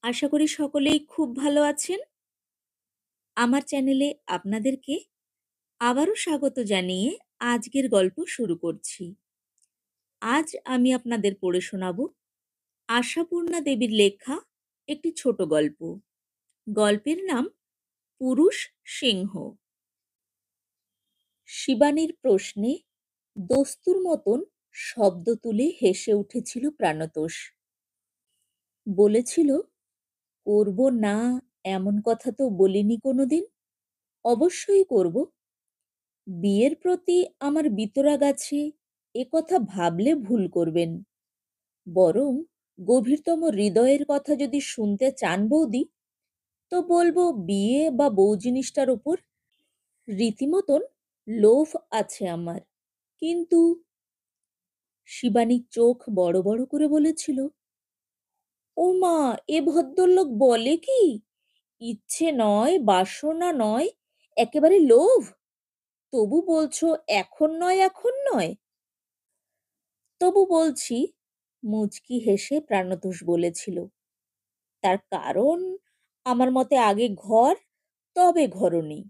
আশা করি সকলেই খুব ভালো আছেন। আমার চ্যানেলে আপনাদেরকে আবারও স্বাগত জানিয়ে আজকের গল্প শুরু করছি। আজ আমি আপনাদের পড়ে শোনাব আশাপূর্ণা দেবীর লেখা একটি ছোট গল্প। গল্পের নাম পুরুষ সিংহ। শিবানীর প্রশ্নে দস্তুর মতন শব্দ তুলে হেসে উঠেছিল প্রাণতোষ। বলেছিল, করব না এমন কথা তো বলিনি কোনোদিন। অবশ্যই করব। বিয়ের প্রতি আমার বিতরাগ আছে, এ কথা ভাবলে ভুল করবেন। বরং গভীরতম হৃদয়ের কথা যদি শুনতে চান বৌদি, তো বলবো বিয়ে বা বউ জিনিসটার ওপর রীতিমতন লোভ আছে আমার। কিন্তু শিবানী চোখ বড় বড় করে বলেছিল, ও মা, এ ভদ্রলোক বলে কি? ইচ্ছে নয়, বাসনা নয়, একেবারে লোভ। তবু বলছো এখন নয়, এখন নয়। তবু বলছি, মুচকি হেসে প্রাণতোষ বলেছিল। তার কারণ, আমার মতে আগে ঘর, তবে ঘরণী।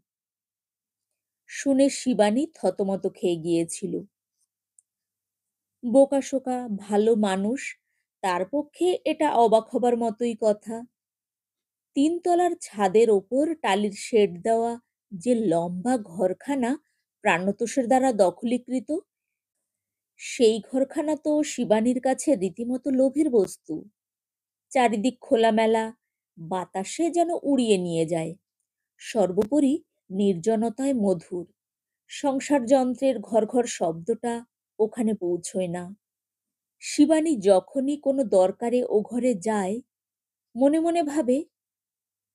শুনে শিবানী থতমত খেয়ে গিয়েছিল। বোকাশোকা ভালো মানুষ, তার পক্ষে এটা অবাক হবার মতোই কথা। তিনতলার ছাদের ওপর টালির শেড দেওয়া যে লম্বা ঘরখানা প্রাণতোষের দ্বারা দখলীকৃত, সেই ঘরখানা তো শিবানীর কাছে রীতিমতো লোভের বস্তু। চারিদিক খোলামেলা, বাতাসে যেন উড়িয়ে নিয়ে যায়। সর্বোপরি নির্জনতায় মধুর। সংসার যন্ত্রের ঘর ঘর শব্দটা ওখানে পৌঁছয় না। শিবানী যখনই কোনো দরকারে ও ঘরে যায়, মনে মনে ভাবে,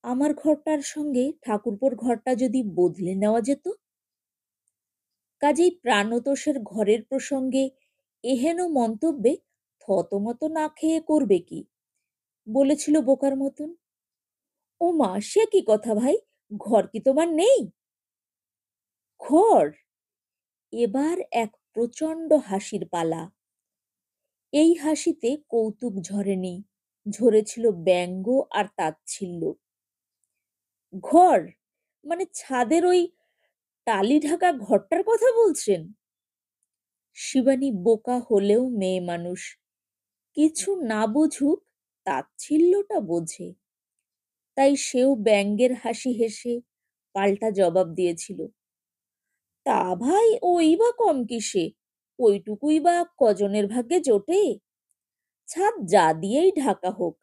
আমার ঘরটার সঙ্গে ঠাকুরপোর ঘরটা যদি বদলে নেওয়া যেত। কাজেই প্রাণতোষের ঘরের প্রসঙ্গে এহেন মন্তব্যে থতমত না খেয়ে করবে কি? বলেছিল বোকার মতন, ও মা, সে কি কথা ভাই? ঘর কি তোমার নেই? ঘর? এবার এক প্রচণ্ড হাসির পালা। এই হাসিতে কৌতুক ঝরেনি, ঝরেছিল ব্যঙ্গ আর তাচ্ছিল্য। ঘর মানে ছাদের ওই টালি ঢাকা ঘরটার কথা বলছেন? শিবানী বোকা হলেও মেয়ে মানুষ, কিছু না বুঝুক তাচ্ছিল্যটা বোঝে। তাই সেও ব্যঙ্গের হাসি হেসে পাল্টা জবাব দিয়েছিল, তা ভাই, ওই বা কম কিসে? ওইটুকুই বা কজনের ভাগ্যে জোটে? ছাদ যা দিয়েই ঢাকা হোক,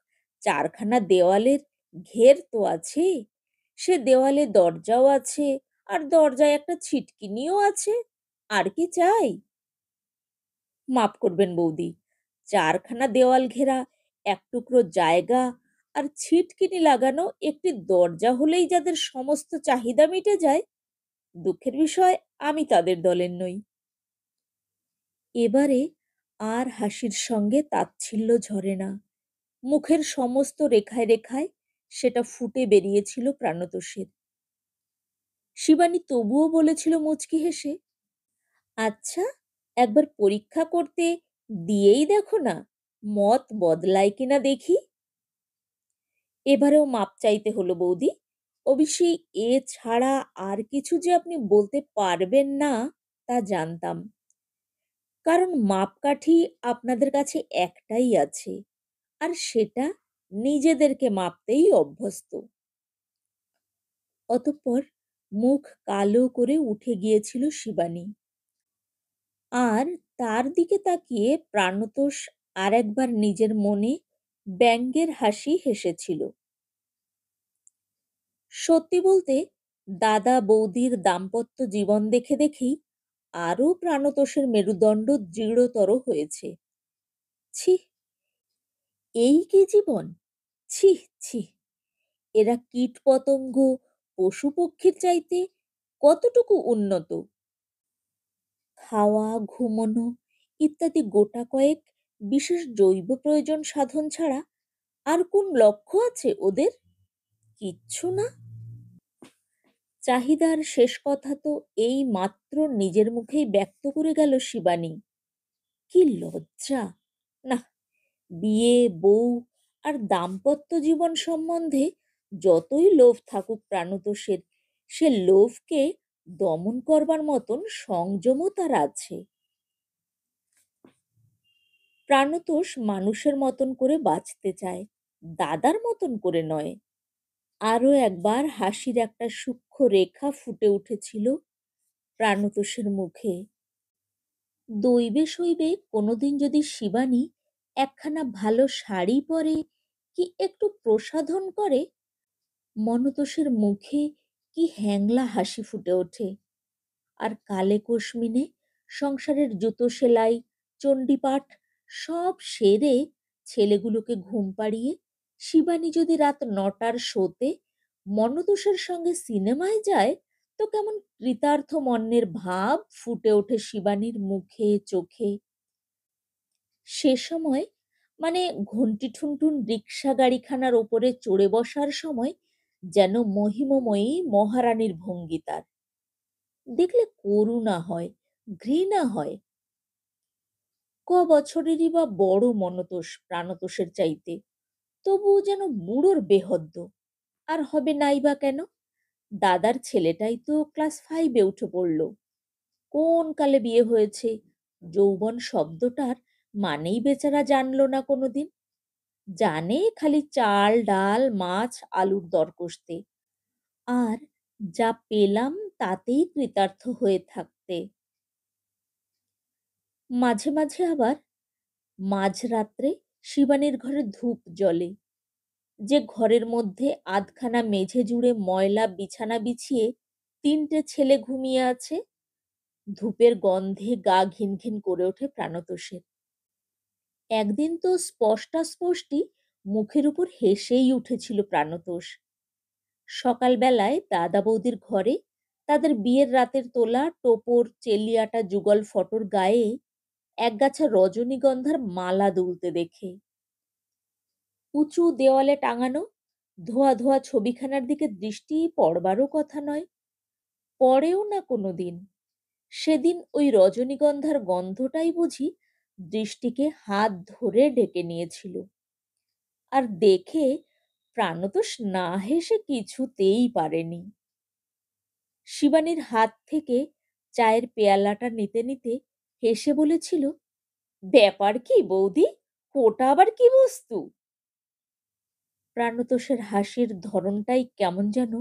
চারখানা দেওয়ালের ঘের তো আছে। সে দেওয়ালে দরজাও আছে, আর দরজায় একটা ছিটকিনিও আছে। আর কি চাই? মাপ করবেন বৌদি, চারখানা দেওয়াল ঘেরা এক টুকরো জায়গা আর ছিটকিনি লাগানো একটি দরজা হলেই যাদের সমস্ত চাহিদা মিটে যায়, দুঃখের বিষয় আমি তাদের দলের নই। এবারে আর হাসির সঙ্গে তাচ্ছিল্য ঝরে না। মুখের সমস্ত রেখায় রেখায় সেটা ফুটে বেরিয়েছিল প্রাণতোষের। শিবানী তবুও বলেছিল মুচকি হেসে, আচ্ছা, একবার পরীক্ষা করতে দিয়েই দেখো না, মত বদলায় কিনা দেখি। এবারেও মাপ চাইতে হলো বৌদি। অবশ্যই এ ছাড়া আর কিছু যে আপনি বলতে পারবেন না তা জানতাম। কারণ মাপকাঠি আপনাদের কাছে একটাই আছে, আর সেটা নিজেদেরকে মাপতেই অভ্যস্ত। অতঃপর মুখ কালো করে উঠে গিয়েছিল শিবানী। আর তার দিকে তাকিয়ে প্রাণতোষ আর একবার নিজের মনে ব্যঙ্গের হাসি হেসেছিল। সত্যি বলতে, দাদা বৌদির দাম্পত্য জীবন দেখে দেখেই আরও প্রাণতোষের মেরুদণ্ড দৃঢ়তর হয়েছে। ছি, এই কি জীবন! ছি, ছি! এরা কীট পতঙ্গ, পশু পক্ষীর চাইতে কতটুকু উন্নত! খাওয়া, ঘুমোনো ইত্যাদি গোটা কয়েক বিশেষ জৈব প্রয়োজন সাধন ছাড়া আর কোন লক্ষ্য আছে ওদের? কিচ্ছু না। চাহিদার শেষ কথা তো এই মাত্র নিজের মুখেই ব্যক্ত করে গেল শিবানী। কি লজ্জা! না, বিয়ে, বউ আর দাম্পত্য জীবন সম্বন্ধে যতই লোভ থাকুক প্রাণতোষের, সে লোভকে দমন করবার মতন সংযমও তার আছে। প্রাণতোষ মানুষের মতন করে বাঁচতে চায়, দাদার মতন করে নয়। আরও একবার হাসির একটা সূক্ষ্ম রেখা ফুটে উঠেছিল প্রাণতোষের মুখে। দৈবে শৈবে কোনোদিন যদি শিবানী একখানা ভালো শাড়ি পরে কি একটু প্রসাধন করে, মনতোষের মুখে কি হ্যাংলা হাসি ফুটে ওঠে। আর কালে কস্মিনে সংসারের জুতো সেলাই, চণ্ডীপাঠ সব সেরে ছেলেগুলোকে ঘুম পাড়িয়ে শিবানী যদি রাত ৯টার শোতে মনতোষের সঙ্গে সিনেমায় যায়, তো কেমন কৃতার্থ মন্যের ভাব ফুটে ওঠে শিবানীর মুখে চোখে। সে সময় মানে ঘণ্টি ঠুনঠুন রিক্সা গাড়িখানার ওপরে চড়ে বসার সময় যেন মহিমময়ী মহারানীর ভঙ্গি তার। দেখলে করুণা হয়, ঘৃণা হয়। বছরেরই বা বড় মনতোষ প্রাণতোষের চাইতে, তবুও যেন বুড়োর বেহদ্দ। আর হবে নাই বা কেন? দাদার ছেলেটাই তো ক্লাস 5-এ উঠে পড়ল। কোন কালে বিয়ে হয়েছে, যৌবন শব্দটার মানেই বেচারা জানল না কোনোদিন। জানে খালি চাল ডাল মাছ আলুর দর কষতে, আর যা পেলাম তাতেই কৃতার্থ হয়ে থাকতে। মাঝে মাঝে আবার মাঝরাত্রে শিবানীর ঘরে ধূপ জ্বলে। যে ঘরের মধ্যে আধখানা মেঝে জুড়ে ময়লা বিছানা বিছিয়ে 3টে ছেলে ঘুমিয়ে আছে, ধূপের গন্ধে গা ঘিন ঘিন করে ওঠে প্রাণতোষের। একদিন তো স্পষ্টাস্পষ্টি মুখের উপর হেসেই উঠেছিল প্রাণতোষ। সকালবেলায় দাদা বৌদির ঘরে তাদের বিয়ের রাতের তোলা টোপর চেলিয়াটা যুগল ফটোর গায়ে একগাছা রজনীগন্ধার মালা দুলতে দেখে। উঁচু দেওয়ালে টাঙানো ধোয়া ধোয়া ছবিখানার দিকে দৃষ্টি পড়বারও কথা নয়, পড়েও না কোনোদিন। সেদিন ওই রজনীগন্ধার গন্ধটাই বুঝি দৃষ্টিকে হাত ধরে ডেকে নিয়েছিল। আর দেখে প্রাণতোষ না হেসে কিছুতেই পারেনি। শিবানীর হাত থেকে চায়ের পেয়ালাটা নিতে নিতে হেসে বলেছিল, ব্যাপার কি বৌদি, ওটা আবার কি বস্তু? প্রাণতোষের হাসির ধরনটাই কেমন যেন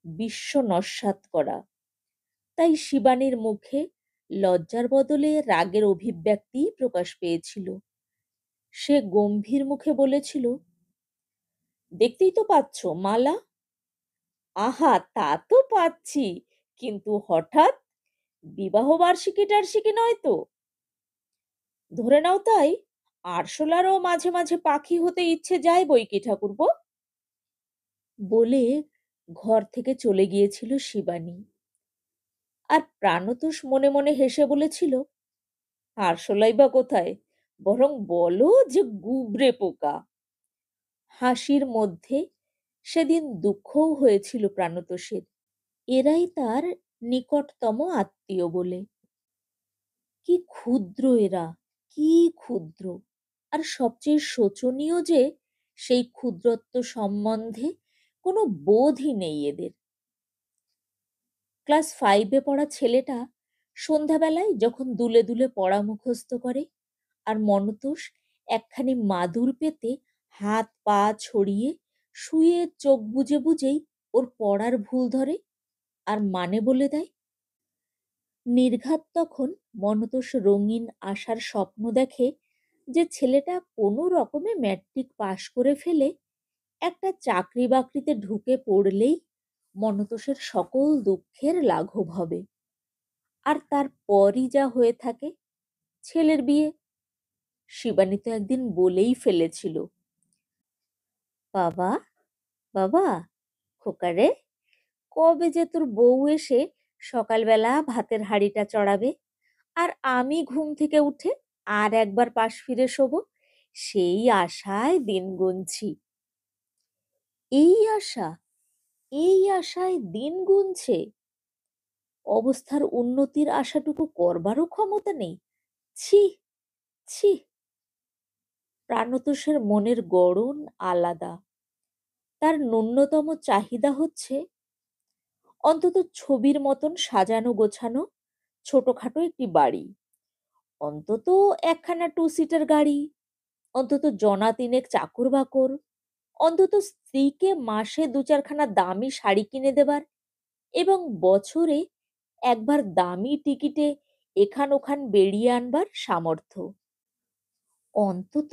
বিশ্ব নস্যাৎ করা। তাই শিবানীর মুখে লজ্জার বদলে রাগের অভিব্যক্তি প্রকাশ পেয়েছিল। সে গম্ভীর মুখে বলেছিল, দেখতেই তো পাচ্ছ মালা। আহা, তা তো পাচ্ছি, কিন্তু হঠাৎ বিবাহ বার্ষিকী টার্ষিকী নয় তো? ধরে নাও তাই আরশোলারও মাঝে মাঝে পাখি হতে ইচ্ছে যায় বই কি ঠাকুরপো। বলে ঘর থেকে চলে গিয়েছিল শিবানী। আর প্রাণতোষ মনে মনে হেসে বলেছিল, আরশোলাই বা কোথায়, বরং বলো যে গুবরে পোকা। হাসির মধ্যে সেদিন দুঃখও হয়েছিল প্রাণতোষের। এরাই তার নিকটতম আত্মীয় বলে। কি ক্ষুদ্র এরা, কি ক্ষুদ্র! আর সবচেয়ে শোচনীয় যে সেই ক্ষুদ্রত্ব সম্বন্ধে কোনো বোধই নেই এদের। ক্লাস 5-এ পড়া ছেলেটা সন্ধ্যাবেলায় যখন দুলে দুলে পড়া মুখস্থ করে, আর মনতোষ একখানি মাদুর পেতে হাত পা ছড়িয়ে শুয়ে চোখ বুজে বুজেই ওর পড়ার ভুল ধরে আর মানে বলে দেয়, নির্ঘাত তখন মনতোষ রঙিন আশার স্বপ্ন দেখে যে ছেলেটা কোনো রকমে ম্যাট্রিক পাশ করে ফেলে একটা চাকরি বাকরিতে ঢুকে পড়লেই মনতোষের সকল দুঃখের লাঘব হবে। আর তারপরই যা হয়ে থাকে, ছেলের বিয়ে। শিবানী তো একদিন বলেই ফেলেছিল, বাবা বাবা খোকারে, কবে যে তোর বউ এসে সকালবেলা ভাতের হাঁড়িটা চড়াবে, আর আমি ঘুম থেকে উঠে আর একবার পাশ ফিরে শোবো, সেই আশায় দিন গুনছি। এই আশা, এই আশায় দিন গুনছে, অবস্থার উন্নতির আশাটুকু করবারও ক্ষমতা নেই। ছি ছি! প্রাণতোষের মনের গড়ন আলাদা। তার ন্যূনতম চাহিদা হচ্ছে অন্তত ছবির মতন সাজানো গোছানো ছোটখাটো একটি বাড়ি, অন্তত একখানা টু সিটার গাড়ি, অন্তত জনা তিনেক চাকর বাকর, অন্তত স্ত্রীকে মাসে দু চারখানা দামি শাড়ি কিনে দেবার এবং বছরে একবার দামি টিকিটে এখান ওখান বেরিয়ে আনবার সামর্থ্য। অন্তত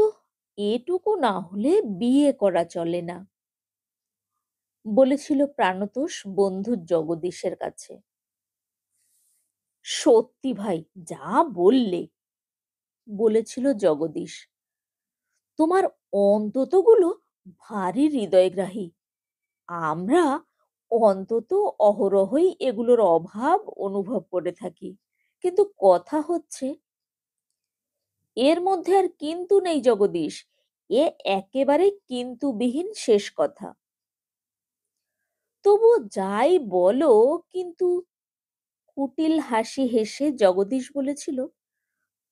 এটুকু না হলে বিয়ে করা চলে না, বলেছিল প্রাণতোষ বন্ধু জগদীশের কাছে। সত্যি ভাই, যা বললে, বলেছিল জগদীশ। তোমার অন্ততগুলো ভারী হৃদয়গ্রাহী। আমরা অন্তত অহরহই এগুলোর অভাব অনুভব করে থাকি। কিন্তু কথা হচ্ছে, এর মধ্যে আর কিন্তু নেই জগদীশ, এ একেবারে কিন্তুবিহীন শেষ কথা। তবুও যাই বলো, কিন্তু কুটিল হাসি হেসে জগদীশ বলেছিল,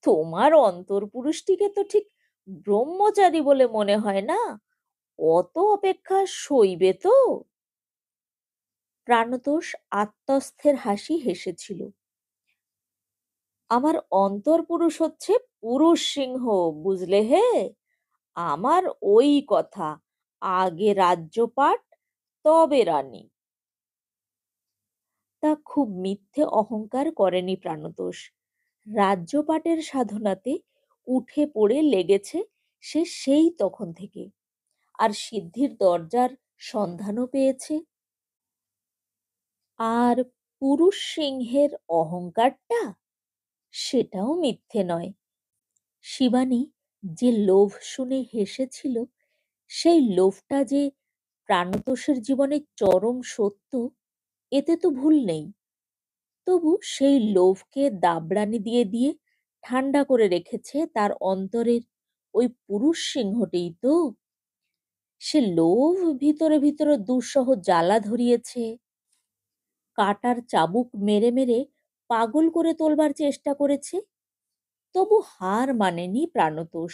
তোমার অন্তর্পুরুষটিকে তো ঠিক ব্রহ্মচারী বলে মনে হয় না। অত অপেক্ষা সইবে তো? প্রাণতোষ আত্মস্থের হাসি হেসেছিল। আমার অন্তর্পুরুষ হচ্ছে পুরুষ সিংহ, বুঝলে হে? আমার ওই কথা, আগে রাজ্যপাট তবে রানী। তা খুব মিথ্যে অহংকার করেনি প্রাণতোষ। রাজ্যপাটের সাধনাতে উঠে পড়ে লেগেছে সে সেই তখন থেকে, আর সিদ্ধির দরজার সন্ধানও পেয়েছে। আর পুরুষ সিংহের অহংকারটা, সেটাও মিথ্যে নয়। শিবানী যে লোভ শুনে হেসেছিল, সেই লোভটা যে প্রাণতোষের জীবনের চরম সত্য, এতে তো ভুল নেই। তবু সেই লোভকে দাবড়ানি দিয়ে দিয়ে ঠান্ডা করে রেখেছে তার অন্তরের ওই পুরুষ সিংহটিই তো। সে লোভ ভিতরে ভিতরে দুঃসহ জ্বালা ধরিয়েছে, কাটার চাবুক মেরে মেরে পাগল করে তোলবার চেষ্টা করেছে। তবু হার মানেনি প্রাণতোষ।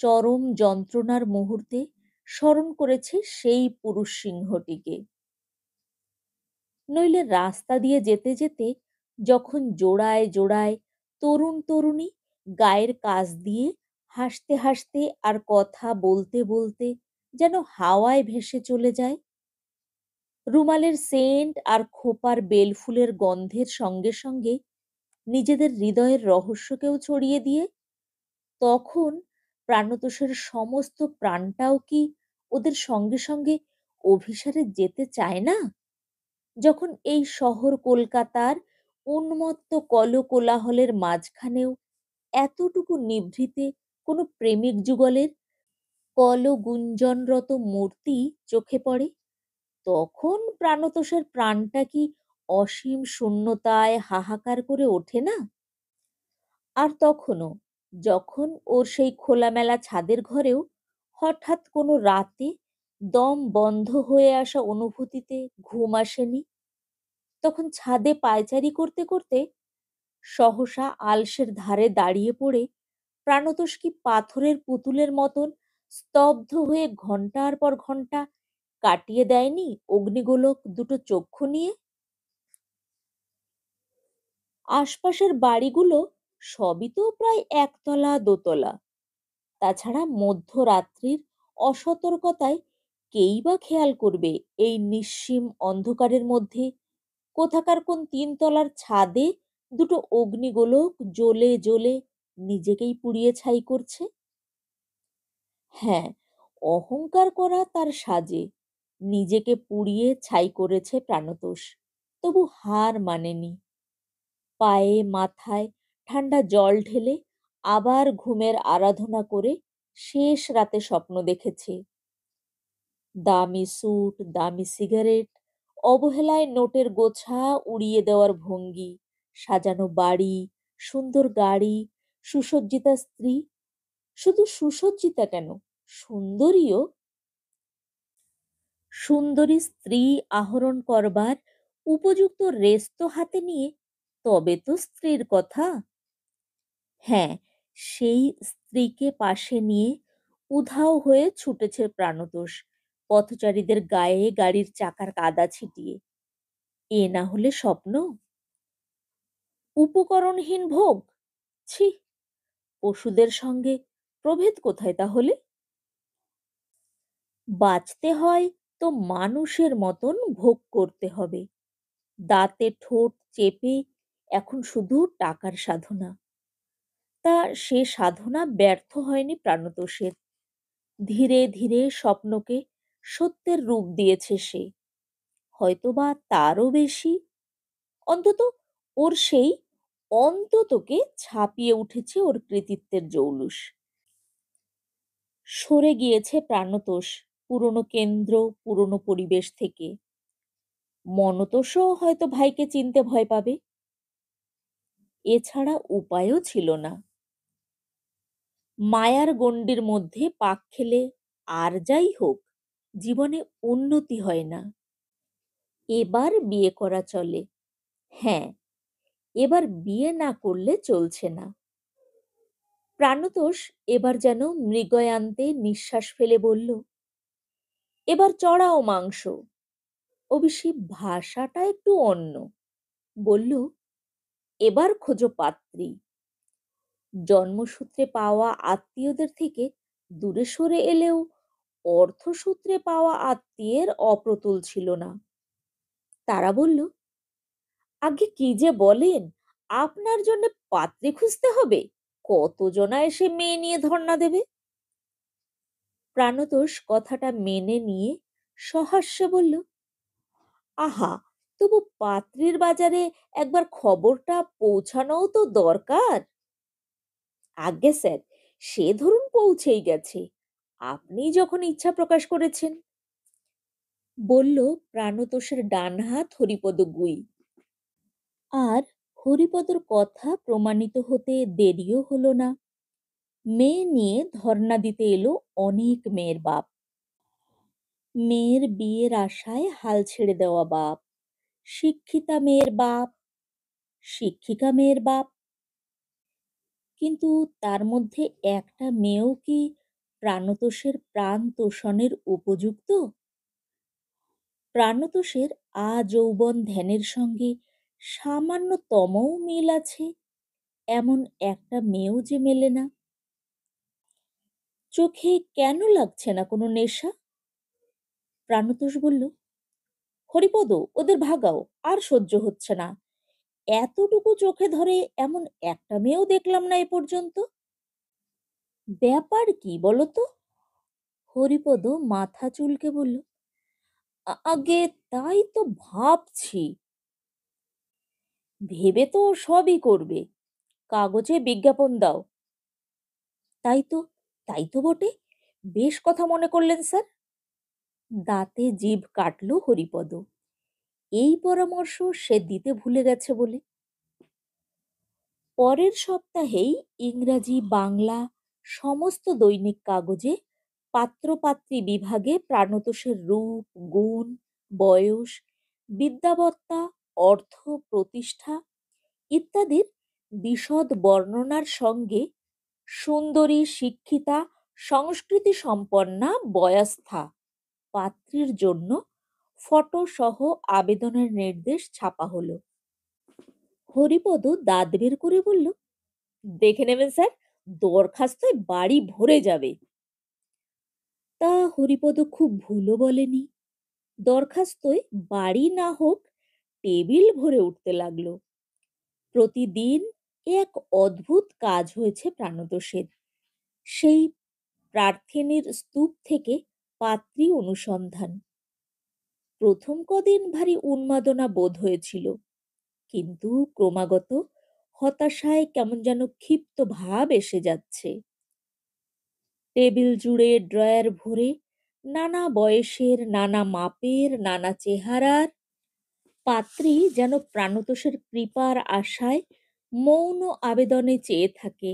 চরম যন্ত্রণার মুহূর্তে স্মরণ করেছে সেই পুরুষ সিংহটিকে। নইলে রাস্তা দিয়ে যেতে যেতে যখন জোড়ায় জোড়ায় তরুণ তরুণী গায়ের কাছ দিয়ে হাসতে হাসতে আর কথা বলতে বলতে যেন হাওয়ায় ভেসে চলে যায়, রুমালের সেন্ট আর খোপার বেলফুলের গন্ধের সঙ্গে সঙ্গে নিজেদের হৃদয়ের রহস্যকেও ছড়িয়ে দিয়ে, তখন প্রাণতোষের সমস্ত প্রাণটাও কি ওদের সঙ্গে সঙ্গে অভিসারে যেতে চায় না? যখন এই শহর কলকাতার উন্মত্ত কলকোলাহলের মাঝখানেও এতটুকু নিভৃতে কোনো প্রেমিক যুগলের কলগুঞ্জনরত মূর্তি চোখে পড়ে, তখন প্রাণতোষের প্রাণটা কি অসীম শূন্যতায় হাহাকার করে ওঠে না? আর তখনও যখন ওর সেই খোলামেলা ছাদের ঘরেও হঠাৎ কোনো রাতে দম বন্ধ হয়ে আসা অনুভূতিতে ঘুম আসেনি, তখন ছাদে পায়চারি করতে করতে সহসা আলসের ধারে দাঁড়িয়ে পড়ে প্রাণতোষ কি পাথরের পুতুলের মতন স্তব্ধ হয়ে ঘন্টার পর ঘন্টা কাটিয়ে দেয়নি অগ্নিগোলক দুটো চক্ষু নিয়ে? আশপাশের বাড়িগুলো সবই তো প্রায় একতলা দোতলা। তাছাড়া মধ্যরাত্রির অসতর্কতায় কেই বা খেয়াল করবে এই নিশ্সীম অন্ধকারের মধ্যে কোথাকার কোন তিনতলার ছাদে দুটো অগ্নিগোলক জ্বলে জ্বলে নিজেকেই পুড়িয়ে ছাই করছে। হ্যাঁ, অহংকার করা তার সাজে, নিজেকে পুড়িয়ে ছাই করেছে প্রাণতোষ, তবু হার মানেনি। পায়ে মাথায় ঠান্ডা জল ঢেলে আবার ঘুমের আরাধনা করে শেষ রাতে স্বপ্ন দেখেছে। দামি স্যুট, দামি সিগারেট, অবহেলায় নোটের গোছা উড়িয়ে দেওয়ার ভঙ্গি, সাজানো বাড়ি, সুন্দর গাড়ি, সুসজ্জিতা স্ত্রী। শুধু সুসজ্জিতা কেন, সুন্দরীও। সুন্দরী স্ত্রী আহরণ করবার উপযুক্ত রেস্ত হাতে নিয়ে তবে তো স্ত্রীর কথা। হ্যাঁ, সেই স্ত্রীকে পাশে নিয়ে উধাও হয়ে ছুটেছে প্রাণতোষ পথচারীদের গায়ে গাড়ির চাকার কাদা ছিটিয়ে। এ না হলে স্বপ্ন, উপকরণহীন ভোগ। ছি, পশুদের সঙ্গে প্রভেদ কোথায় তাহলে? বাঁচতে হয় তো মানুষের মতন ভোগ করতে হবে। দাঁতে ঠোঁট চেপে এখন শুধু টাকার সাধনা। তা সে সাধনা ব্যর্থ হয়নি প্রাণতোষের। ধীরে ধীরে স্বপ্নকে সত্যের রূপ দিয়েছে সে, হয়তোবা তারও বেশি। অন্তত ওর সেই অন্ততকে ছাপিয়ে উঠেছে ওর কৃতিত্বের জৌলুস। সরে গিয়েছে প্রাণতোষ পুরনো কেন্দ্র, পুরনো পরিবেশ থেকে। মনতোষও হয়তো ভাইকে চিনতে ভয় পাবে। এছাড়া উপায়ও ছিল না। মায়ার গণ্ডির মধ্যে পাক খেলে আর যাই হোক, জীবনে উন্নতি হয় না। এবার বিয়ে করা চলে। হ্যাঁ, এবার বিয়ে না করলে চলছে না। প্রাণতোষ এবার যেন মৃগয়ান্তে নিঃশ্বাস ফেলে বলল, এবার চড়াও মাংস। অবশ্যই ভাষাটা একটু অন্য। বলল, এবার খোঁজো পাত্রী। জন্মসূত্রে পাওয়া আত্মীয়দের থেকে দূরে সরে এলেও অর্থসূত্রে পাওয়া আত্মীয়ের অপ্রতুল ছিল না। তারা বলল, আগে কি যে বলেন, আপনার জন্য পাত্রী খুঁজতে হবে? কতজনা এসে মেয়ে নিয়ে ধর্ণা দেবে। প্রাণতোষ কথাটা মেনে নিয়ে সহাস্যে বলল, আহা, তবু পাত্রীর বাজারে একবার খবরটা পৌঁছানোও তো দরকার। আজ্ঞে স্যার, সে ধরুন পৌঁছেই গেছে, আপনি যখন ইচ্ছা প্রকাশ করেছেন, বলল প্রাণতোষের ডান হাত হরিপদ গুই। আর হরিপদর কথা প্রমাণিত হতে দেরিও হলো না। মেয়ে নিয়ে ধর্ণা দিতে এলো অনেক মেয়ের বাপ। মেয়ের বিয়ের আশায় হাল ছেড়ে দেওয়া বাপ, শিক্ষিতা মেয়ের বাপ, শিক্ষিকা মেয়ের বাপ। কিন্তু তার মধ্যে একটা মেয়েও কি প্রাণতোষের প্রাণ তোষণের উপযুক্ত? প্রাণতোষের আযৌবন ধ্যানের সঙ্গে সামান্যতমও মিল আছে এমন একটা মেয়েও যে মেলে না। চোখে কেন লাগছে না কোনো নেশা? প্রাণতোষ বলল, হরিপদ, ওদের ভাগাও, আর সহ্য হচ্ছে না। এতটুকু চোখে ধরে এমন একটা মেয়েও দেখলাম না এ পর্যন্ত। ব্যাপার কি বলতো? হরিপদ মাথা চুলকে বলল, আগে তাই তো ভাবছি। ভেবে তো সবই করবে, কাগজে বিজ্ঞাপন দাও। তাই তো, তাই তো বটে, বেশ কথা মনে করলেন স্যার। দাঁতে জিভ কাটল হরিপদ। এই পরামর্শ সে দিতে ভুলে গেছে বলে। পরের সপ্তাহেই ইংরাজি, বাংলা সমস্ত দৈনিক কাগজে পাত্রপাত্রী বিভাগে প্রাণতোষের রূপ, গুণ, বয়স, বিদ্যাবত্তা, অর্থ, প্রতিষ্ঠা ইত্যাদির বিশদ বর্ণনার সঙ্গে সুন্দরী, শিক্ষিতা, সংস্কৃতি সম্পন্না, বয়াস্থা পাত্রীর জন্য ফটো সহ আবেদনের নির্দেশ ছাপা হলো। হরিপদ দাঁত বের করে বলল, দেখে নেবেন স্যার, দরখাস্তয় বাড়ি ভরে যাবে। তা হরিপদ খুব ভুলও বলেনি। দরখাস্তয় বাড়ি না হোক, টেবিল ভরে উঠতে লাগলো। প্রতিদিন এক অদ্ভুত কাজ হয়েছে প্রাণতোষের। সেই প্রার্থিনীর স্তূপ থেকে পাত্রী অনুসন্ধান। প্রথম কদিন ভারী উন্মাদনা বোধ হয়েছিল, কিন্তু ক্রমাগত হতাশায় কেমন যেন ক্ষিপ্ত ভাব এসে যাচ্ছে। টেবিল জুড়ে ড্রয়ার ভরে নানা বয়সের, নানা মাপের, নানা চেহারার পাত্রী যেন প্রাণতোষের কৃপার আশায় মৌন আবেদনে চেয়ে থাকে,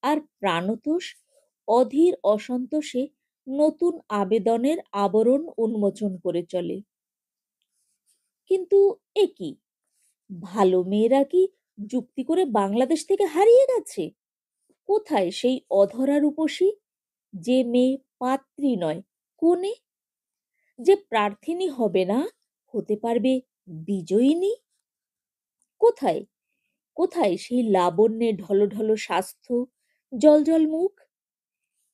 আর প্রাণতোষ অধীর অসন্তোষে নতুন আবেদনের আবরণ উন্মোচন করে চলে। কিন্তু এ কি, ভালো মেয়েরা কি যুক্তি করে বাংলাদেশ থেকে হারিয়ে গেছে? কোথায় সেই অধরা রূপসী? যে মেয়ে পাত্রী নয়, কনে, যে প্রার্থিনী হবে না, হতে পারবে বিজয়িনী? কোথায়, কোথায় সেই লাবণ্যে ঢলঢল স্বাস্থ্য, জ্বলজ্বল মুখ?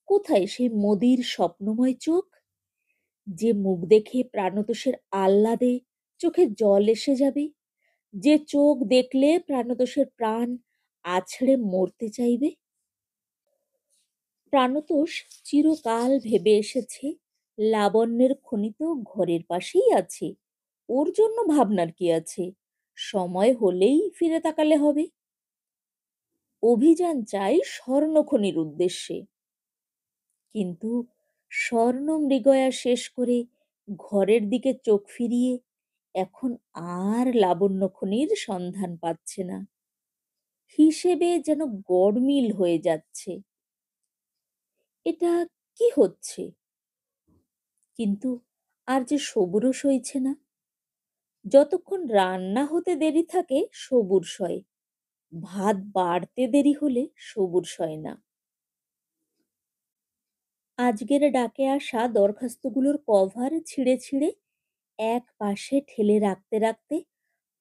কোথায় সেই মদির স্বপ্নময় চোখ, যে মুখ দেখে প্রাণতোষের আহ্লাদে চোখে জল এসে যাবে, যে চোখ দেখলে প্রাণতোষের প্রাণ আছড়ে মরতে চাইবে? প্রাণতোষ চিরকাল ভেবে এসেছে লাবণ্যের খনি তো ঘরের পাশেই আছে, ওর জন্য ভাবনার কি আছে, সময় হলেই ফিরে তাকালে হবে। অভিযান চাই স্বর্ণখনির উদ্দেশ্যে, কিন্তু স্বর্ণমৃগয়া শেষ করে ঘরের দিকে চোখ ফিরিয়ে এখন আর লাবণ্যখনির সন্ধান পাচ্ছে না। হিসেবে যেন গড়মিল হয়ে যাচ্ছে। এটা কি হচ্ছে? কিন্তু আর যে সবুরও সইছে না। যতক্ষণ রান্না হতে দেরি থাকে সবুর সয়, ভাত বাড়তে দেরি হলে সবুর সয় না। আজকের ডাকে আসা দরখাস্তগুলোর কভার ছিঁড়ে ছিঁড়ে এক পাশে ঠেলে রাখতে রাখতে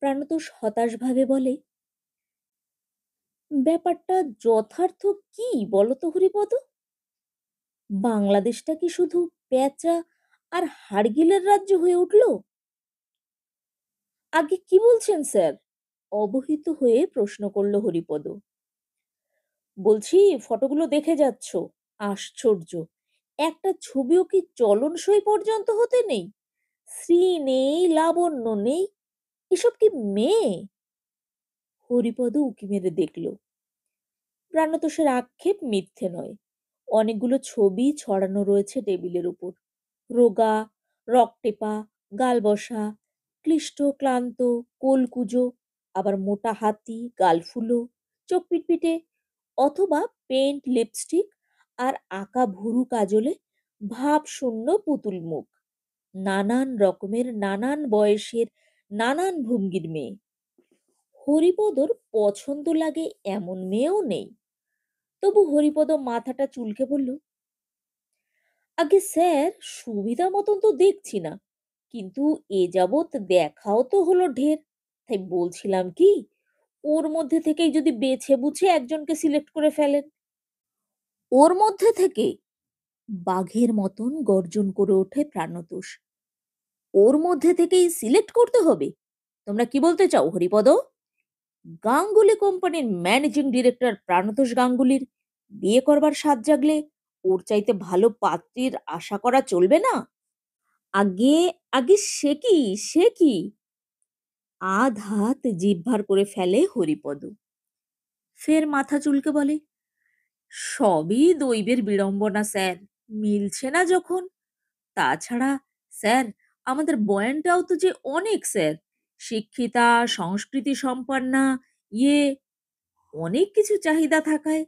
প্রাণতোষ হতাশভাবে বলে, ব্যাপারটা যথার্থ কি বলো তো হরিপদ? বাংলাদেশটা কি শুধু পেঁচা আর হাড়গিলের রাজ্য হয়ে উঠল? আগে কি বলছেন স্যার? অবহিত হয়ে প্রশ্ন করল হরিপদ। বলছি, ফটোগুলো দেখে যাচ্ছ, আশ্চর্য, একটা ছবিও কি চলনসই পর্যন্ত হতে নেই? শ্রী নেই, লাবণ্য নেই, এসব কি মেয়ে? হরিপদ উঁকি মেরে দেখল। প্রাণতোষের আক্ষেপ মিথ্যে নয়। অনেকগুলো ছবি ছড়ানো রয়েছে টেবিলের উপর, রোগা, রকটেপা, গাল বসা, ক্লিষ্ট ক্লান্ত, কোলকুজো, আবার মোটা হাতি, গালফুলো, চোখ পিটপিটে, অথবা পেন্ট লিপস্টিক আর আঁকা ভুরু কাজলে ভাবশূন্য পুতুল মুখ, নানান রকমের, নানান বয়সের, নানান ভঙ্গির মেয়ে। হরিপদর পছন্দ লাগে এমন মেয়েও নেই। তবু হরিপদ মাথাটা চুলকে বলল, আগে স্যার, সুবিধা মতন তো দেখছি না, কিন্তু এ যাবৎ দেখাও তো হলো ঢের, তাই বলছিলাম কি, ওর মধ্যে থেকেই যদি বেছে বুঝে একজনকে সিলেক্ট করে ফেলেন। ওর মধ্যে থেকে? বাঘের মতন গর্জন করে ওঠে প্রাণতোষ। ওর মধ্যে থেকেই সিলেক্ট করতে হবে? তোমরা কি বলতে চাও হরিপদ? গাঙ্গুলি কোম্পানির ম্যানেজিং ডিরেক্টর প্রাণতোষ গাঙ্গুলির বিয়ে করবার সাধ জাগলে ওর চাইতে ভালো পাত্রীর আশা করা চলবে না? আগে, আগে সে কি, সে কি? আধ হাত জিহ্বার করে ফেলে হরিপদ। ফের মাথা চুলকে বলে, সবই দৈবের বিড়ম্বনা স্যার, মিলছে না যখন। তাছাড়া স্যার, আমাদের বয়ানটাও তো যে অনেক স্যার, শিক্ষিতা, সংস্কৃতি সম্পন্না, ইয়ে, অনেক কিছু চাহিদা থাকায়।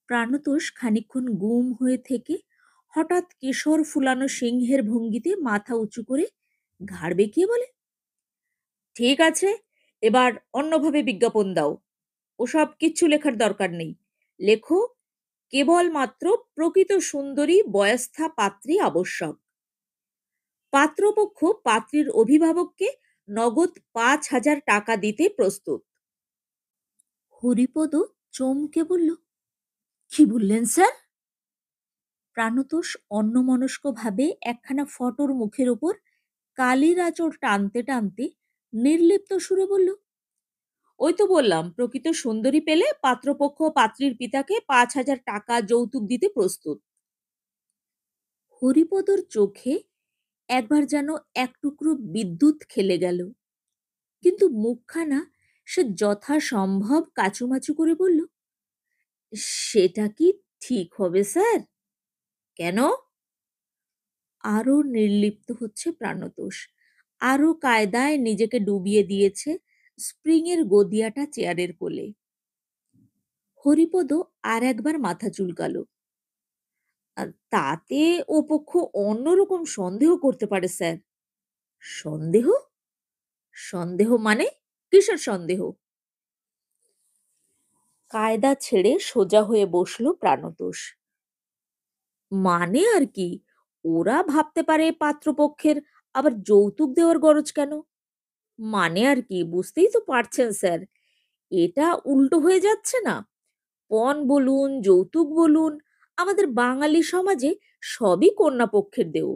প্রাণতোষ খানিকক্ষণ গুম হয়ে থেকে হঠাৎ কেশর ফুলানো সিংহের ভঙ্গিতে মাথা উঁচু করে ঘাড় বেঁকিয়ে বলে, ঠিক আছে, এবার অন্যভাবে বিজ্ঞাপন দাও। ওসব কিচ্ছু লেখার দরকার নেই। লেখো, কেবলমাত্র প্রকৃত সুন্দরী বয়স্থা পাত্রী আবশ্যক। পাত্রপক্ষ পাত্রীর অভিভাবককে নগদ ৫,০০০ টাকা দিতে প্রস্তুত। হরিপদ চমকে বলল, কি বললেন স্যার? প্রাণতোষ অন্যমনস্কভাবে একখানা ফটোর মুখের উপর কালির আঁচড় টানতে টানতে নির্লিপ্ত সুরে বলল, ওই তো বললাম, প্রকৃত সুন্দরী পেলে পাত্রপক্ষ পাত্রীর পিতাকে ৫,০০০ টাকা যৌতুক দিতে প্রস্তুত। হরিপদর চোখে একবার যেন এক টুকরো বিদ্যুৎ খেলে গেল, কিন্তু মুখখানা সে যথাসম্ভব কাচুমাচু করে বলল, সেটা কি ঠিক হবে স্যার? কেন? আরো নির্লিপ্ত হচ্ছে প্রাণতোষ, আরো কায়দায় নিজেকে ডুবিয়ে দিয়েছে স্প্রিংয়ের গদিয়াটা চেয়ারের কোলে। হরিপদ আর একবার মাথা চুলকালো। তাতে ও পক্ষ অন্যরকম সন্দেহ করতে পারে স্যার। সন্দেহ? সন্দেহ মানে? কিসের সন্দেহ? কায়দা ছেড়ে সোজা হয়ে বসল প্রাণতোষ। মানে আর কি? ওরা ভাবতে পারে পাত্রপক্ষের আবার যৌতুক দেওয়ার গরজ কেন? মানে আর কি? বুঝতেই তো পারছেন স্যার। এটা উল্টো হয়ে যাচ্ছে না? পণ বলুন, যৌতুক বলুন, আমাদের বাঙালি সমাজে সবই কন্যা পক্ষের দেও।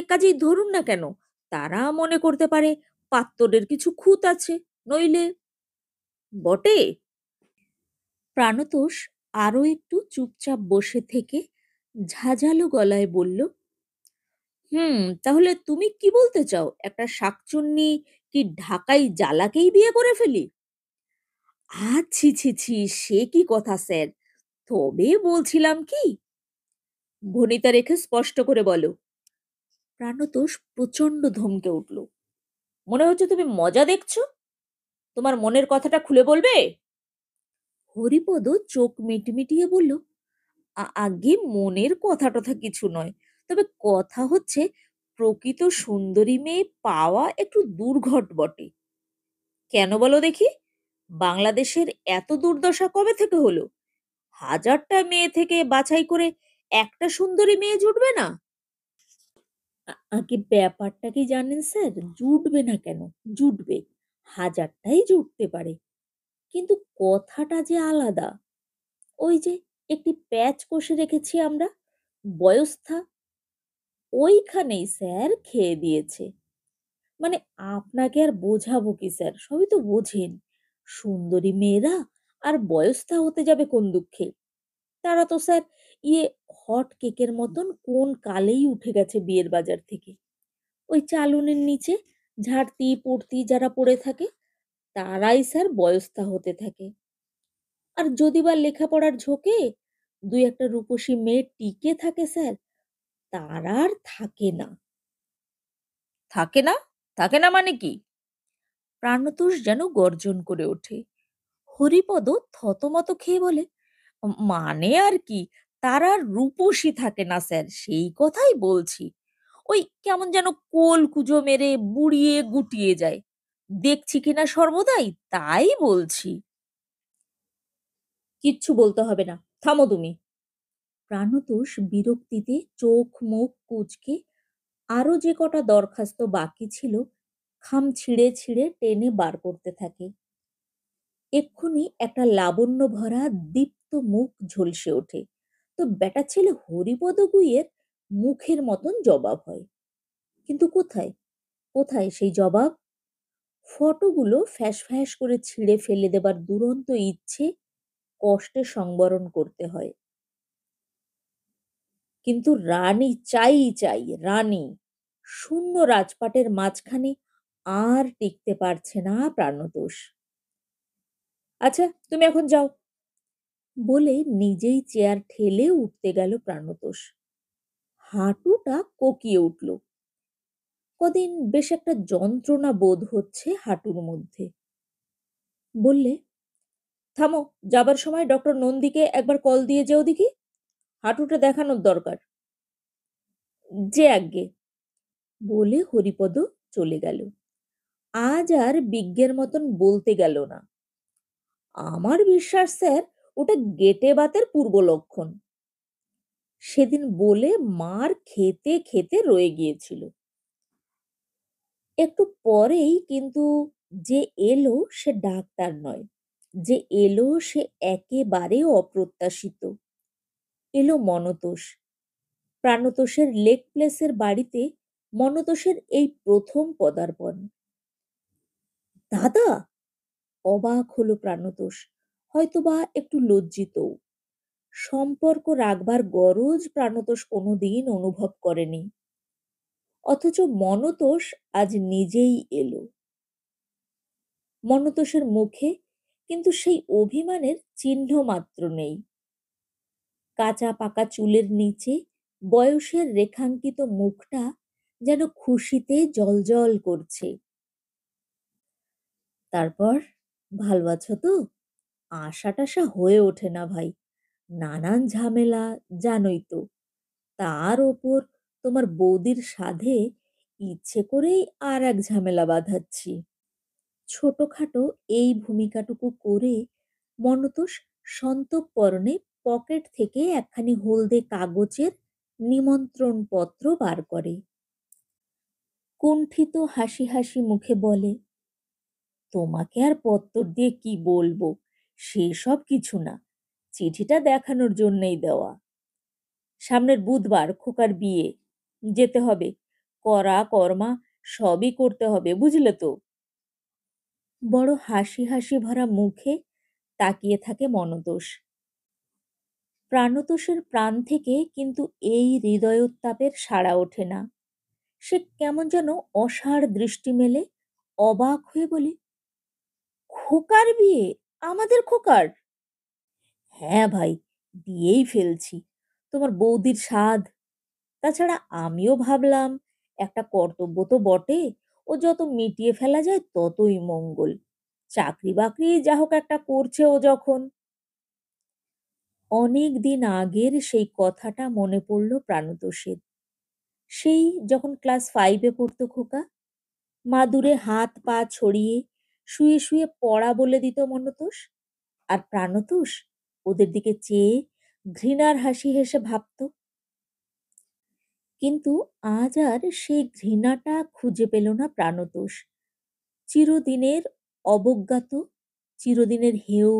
কাজেই ধরুন না কেন, তারা মনে করতে পারে পাত্তরের কিছু খুঁত আছে, নইলে বটে। প্রাণতোষ আরো একটু চুপচাপ বসে থেকে ঝাঁঝালো গলায় বলল, তাহলে তুমি কি বলতে চাও? একটা শাকচুন্নি কি ঢাকাই জালাকেই বিয়ে করে ফেলি? ছি ছি ছি, সে কি কথা স্যার! তবে বলছিলাম কি, ভনিতা রেখে স্পষ্ট করে বলো। প্রাণতোষ প্রচন্ড ধমকে উঠল। মনে হচ্ছে তুমি মজা দেখছো। তোমার মনের কথাটা খুলে বলবে? হরিপদ চোখ মিটমিটিয়ে বলল, আগে মনের কথা টথা কিছু নয়। তবে কথা হচ্ছে, প্রকৃত সুন্দরী মেয়ে পাওয়া একটু দুর্ঘট বটে। কেন বলো দেখি? বাংলাদেশের এত দুর্দশা কবে থেকে হলো? হাজারটা মেয়ে থেকে বাছাই করে একটা সুন্দরী মেয়ে জুটবে না? আগে ব্যাপারটা কি জানেন স্যার? জুটবে না কেন? জুটবে। হাজারটাই জুটতে পারে। কিন্তু কথাটা যে আলাদা। ওই যে একটি প্যাচ কষে রেখেছি আমরা, বয়স্থা, ওইখানেই স্যার খেয়ে দিয়েছে। মানে আপনাকে আর বোঝাবো কি স্যার? সবই তো বোঝেন। সুন্দরী মেয়েরা আর বয়স্থা হতে যাবে কোন দুঃখে? তারা তো স্যার হট কেকের মতন কোন কালেই উঠে গেছে বিয়ের বাজার থেকে। ওই চালুনির নিচে ঝাড়তি পড়তি যারা পড়ে থাকে, তারাই স্যার বয়স্থা হতে থাকে। আর যদি বা লেখাপড়ার ঝোঁকে দুই একটা রূপসী মেয়ে টিকে থাকে স্যার, তারা আর থাকে না। থাকে না? থাকে না মানে কি? প্রাণতোষ যেন গর্জন করে ওঠে। হরিপদ থতমত খেয়ে বলে, মানে আর কি? তারা আর রূপসী থাকে না স্যার, সেই কথাই বলছি। ওই কেমন যেন কোল কুঁজো মেরে বুড়িয়ে গুটিয়ে যায়। দেখছি কিনা সর্বদাই, তাই বলছি। কিচ্ছু বলতে হবে না, থামো তুমি। প্রাণতোষ বিরক্তিতে চোখ মুখ কুঁচকে আরো যে কটা দরখাস্ত বাকি ছিল খাম ছিঁড়ে ছিঁড়ে টেনে বার করতে থাকে। এক্ষুনি একটা লাবণ্য ভরা দীপ্ত মুখ ঝলসে ওঠে। তো বেটা ছেলে হরিপদ গুইয়ের মুখের মতন জবাব হয়। কিন্তু কোথায়? কোথায় সেই জবাব? ফটোগুলো ফ্যাঁস ফ্যাঁস করে ছিঁড়ে ফেলে দেবার দুরন্ত ইচ্ছে কষ্টে সংবরণ করতে হয়। কিন্তু রানী চাই, রানী। শূন্য রাজপাটের মাঝখানে আর টিকতে পারছে না প্রাণতোষ। আচ্ছা, তুমি এখন যাও, বলে নিজেই চেয়ার ঠেলে উঠতে গেল প্রাণতোষ। হাঁটুটা কোকিয়ে উঠল। কদিন বেশ একটা যন্ত্রণা বোধ হচ্ছে হাঁটুর মধ্যে। বললে, থামো, যাবার সময় ডক্টর নন্দীকে একবার কল দিয়ে যেও দেখি, হাঁটুটা দেখানোর দরকার। যে আজ্ঞে, বলে হরিপদ চলে গেল। আজ আর বিজ্ঞের মতন বলতে গেল না, আমার বিশ্বাস স্যার ওটা গেটে বাতের পূর্ব লক্ষণ। সেদিন বলে মার খেতে খেতে রয়ে গিয়েছিল। একটু পরেই কিন্তু যে এলো সে ডাক্তার নয়, যে এলো সে একেবারে অপ্রত্যাশিত। এলো মনতোষ। প্রাণতোষের লেক প্লেসের বাড়িতে মনতোষের এই প্রথম পদার্পণ। দাদা! অবাক হলো প্রাণতোষ, হয়তোবা একটু লজ্জিতও। সম্পর্ক রাখবার গরজ প্রাণতোষ কোনোদিন অনুভব করেনি। অথচ মনতোষ আজ নিজেই এলো। মনতোষের মুখে কিন্তু সেই অভিমানের চিহ্ন মাত্র নেই। কাঁচা পাকা চুলের নিচে বয়সের রেখাঙ্কিত মুখটা যেন খুশিতে জ্বলজ্বল করছে। তারপর, ভালো আছো তো? আশা টাশা হয়ে ওঠে না ভাই, নানান ঝামেলা, জানোই তো। তার ওপর তোমার বৌদির সাধে ইচ্ছে করেই আর এক ঝামেলা বাঁধাচ্ছি। ছোটখাটো এই ভূমিকাটুকু করে মনতোষ সন্তর্পণে পকেট থেকে একখানি হলদে কাগজের নিমন্ত্রণ পত্র বার করে। কুণ্ঠিত হাসি হাসি মুখে বলে, তোমাকে আর পত্তর দিয়ে কি বলবো, সেসব কিছু না, চিঠিটা দেখানোর জন্যই দেওয়া। সামনের বুধবার খোকার বিয়ে, যেতে হবে, করা কর্মা সবই করতে হবে, বুঝলে তো। বড় হাসি হাসি ভরা মুখে তাকিয়ে থাকে মনতোষ। প্রাণতোষের প্রাণ থেকে কিন্তু এই হৃদয়োত্তাপের সাড়া ওঠে না। সে কেমন যেন অসাড় দৃষ্টি মেলে অবাক হয়ে বলে, খোকার বিয়ে? আমাদের খোকার? হ্যাঁ ভাই, দিয়েই ফেলছি, তোমার বৌদির সাধ। তাছাড়া আমিও ভাবলাম একটা কর্তব্য তো বটে, ও যত মিটিয়ে ফেলা যায় ততই মঙ্গল। চাকরি বাকরি যা হোক একটা করছে ও যখন। অনেক দিন আগের সেই কথাটা মনে পড়ল প্রাণতোষের। সেই যখন ক্লাস 5-এ পড়তো খোকা, মা দূরে হাত পা ছড়িয়ে শুয়ে শুয়ে পড়া বলে দিত মনতোষ, আর প্রাণতোষ ওদের দিকে চেয়ে ঘৃণার হাসি হেসে ভাবত। কিন্তু আজ আর সেই ঘৃণাটা খুঁজে পেল না প্রাণতোষ। চিরদিনের অবজ্ঞাত, চিরদিনের হেয়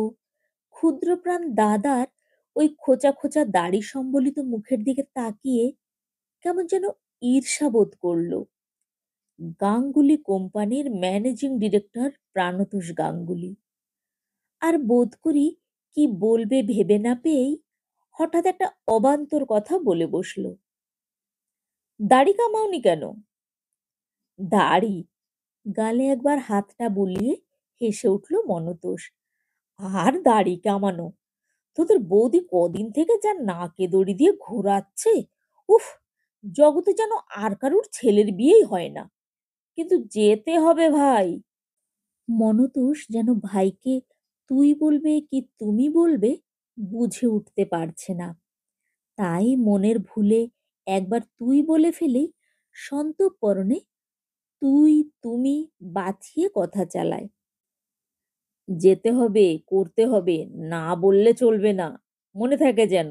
ক্ষুদ্রপ্রাণ দাদার ওই খোঁচা খোঁচা দাড়ি সম্বলিত মুখের দিকে তাকিয়ে কেমন যেন ঈর্ষা বোধ করল। গাঙ্গুলি কোম্পানির ম্যানেজিং ডিরেক্টর প্রাণতোষ গাঙ্গুলি। আর বোধ করি কি বলবে ভেবে না পেয়েই হঠাৎ একটা অবান্তর কথা বলে বসল, দাড়ি কামাওনি কেন? দাড়ি? গালে একবার হাতটা বুলিয়ে হেসে উঠল মনতোষ। আর দাড়ি কামানো? তোদের বৌদি কদিন থেকে যা নাকে দড়ি দিয়ে ঘোরাচ্ছে, উফ, জগতে যেন আর কারুর ছেলের বিয়েই হয় না। কিন্তু যেতে হবে ভাই। মনতোষ যেন ভাইকে তুই বলবে কি তুমি বলবে বুঝে উঠতে পারছে না, তাই মনের ভুলে একবার তুই বলে ফেলেই সন্তর্পণে তুই তুমি বাছিয়ে কথা চালায়। যেতে হবে, করতে হবে, না বললে চলবে না, মনে থাকে যেন।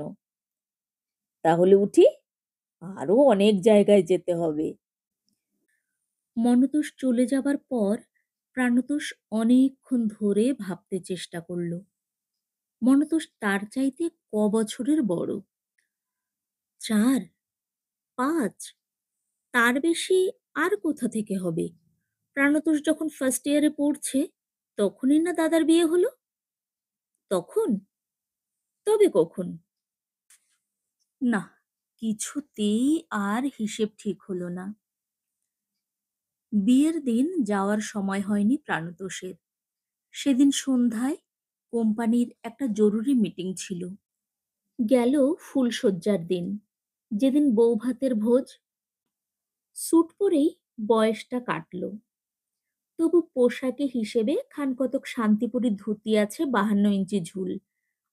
তাহলে উঠি, আরো অনেক জায়গায় যেতে হবে। মনতোষ চলে যাবার পর প্রাণতোষ অনেকক্ষণ ধরে ভাবতে চেষ্টা করল। মনতোষ তার চাইতে বছরের বড়? 4, 5, তার বেশি আর কোথা থেকে হবে? প্রাণতোষ যখন ফার্স্ট ইয়ারে পড়ছে তখনই না দাদার বিয়ে হলো। তখন? তবে কখন? না, কিছুতেই আর হিসেব ঠিক হলো না। বিয়ের দিন যাওয়ার সময় হয়নি প্রাণতোষের। সেদিন সন্ধ্যায় কোম্পানির একটা জরুরি মিটিং ছিল। গেল ফুলশয্যার দিন, যেদিন বৌভাতের ভোজ। স্যুট পরেই বয়সটা কাটল। তবু পোশাকে হিসেবে খানকতক শান্তিপুরি ধুতি আছে 52 ইঞ্চি ঝুল,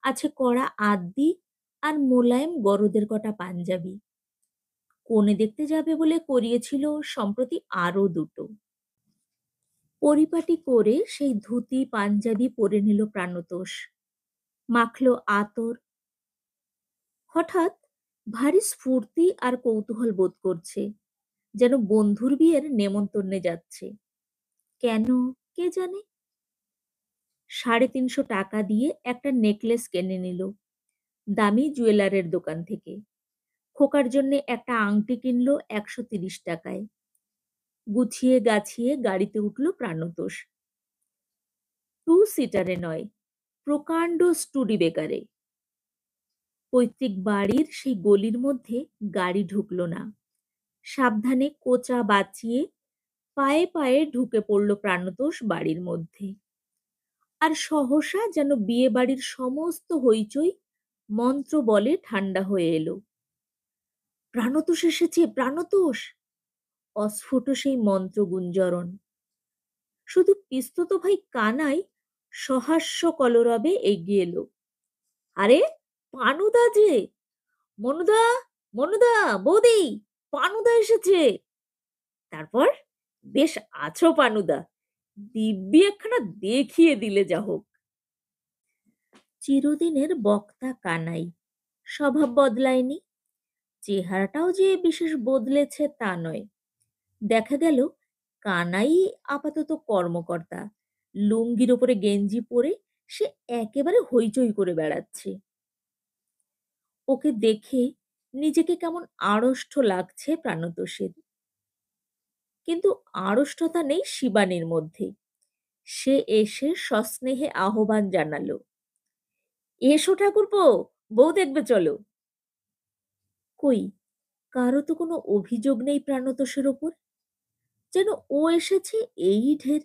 আছে কড়া আদ্দি আর মোলায়েম গরদের কটা পাঞ্জাবি। কনে দেখতে যাবে বলে করিয়েছিল সম্প্রতি আরো দুটো। পরিপাটি করে সেই ধুতি পাঞ্জাবি পরে নিল প্রাণতোষ, মাখল আতর। হঠাৎ ভারী স্ফূর্তি আর কৌতূহল বোধ করছে, যেন বন্ধুর বিয়ের নেমন্তন্নে যাচ্ছে। কেন কে জানে। 350 টাকা দিয়ে একটা নেকলেস কিনে নিল দামি জুয়েলারের দোকান থেকে। খোকার জন্য একটা আংটি কিনলো 130 টাকায়। গুছিয়ে গাছিয়ে গাড়িতে উঠল প্রাণতোষ। 2 সিটারে নয়, প্রকাণ্ড স্টুডি বেকারে। পৈতৃক বাড়ির সেই গলির মধ্যে গাড়ি ঢুকল না। সাবধানে কোচা বাঁচিয়ে পায়ে পায়ে ঢুকে পড়ল প্রাণতোষ বাড়ির মধ্যে। আর সহসা যেন বিয়ে বাড়ির সমস্ত হইচই মন্ত্র বলে ঠান্ডা হয়ে এলো। প্রাণতোষ এসেছে, প্রাণতোষ! অস্ফুট সেই মন্ত্র গুঞ্জরণ। শুধু পিস্তত ভাই কানাই সহাস্য কলরবে এগিয়ে এলো। আরে পানুদা যে! মনুদা, মনুদা, বৌদি, পানুদা এসেছে। তারপর, বেশ আছো পানুদা, দিব্যি একখানা দেখিয়ে দিলে যা হোক। চিরদিনের বক্তা কানাই, স্বভাব বদলায়নি। চেহারাটাও যে বিশেষ বদলেছে তা নয়। দেখা গেল কানাই আপাতত কর্মকর্তা, লুঙ্গির ওপরে গেঞ্জি পরে সে একেবারে হইচই করে বেড়াচ্ছে। ওকে দেখে নিজেকে কেমন আড়ষ্ট লাগছে প্রাণতোষের। কিন্তু আড়ষ্টতা নেই শিবানীর মধ্যে। সে এসে সস্নেহে আহ্বান জানালো, এসো ঠাকুরপো, বউ দেখবে চলো। কই, কারো তো কোনো অভিযোগ নেই প্রাণতোষের ওপর। যেন ও এসেছে এই ঢের।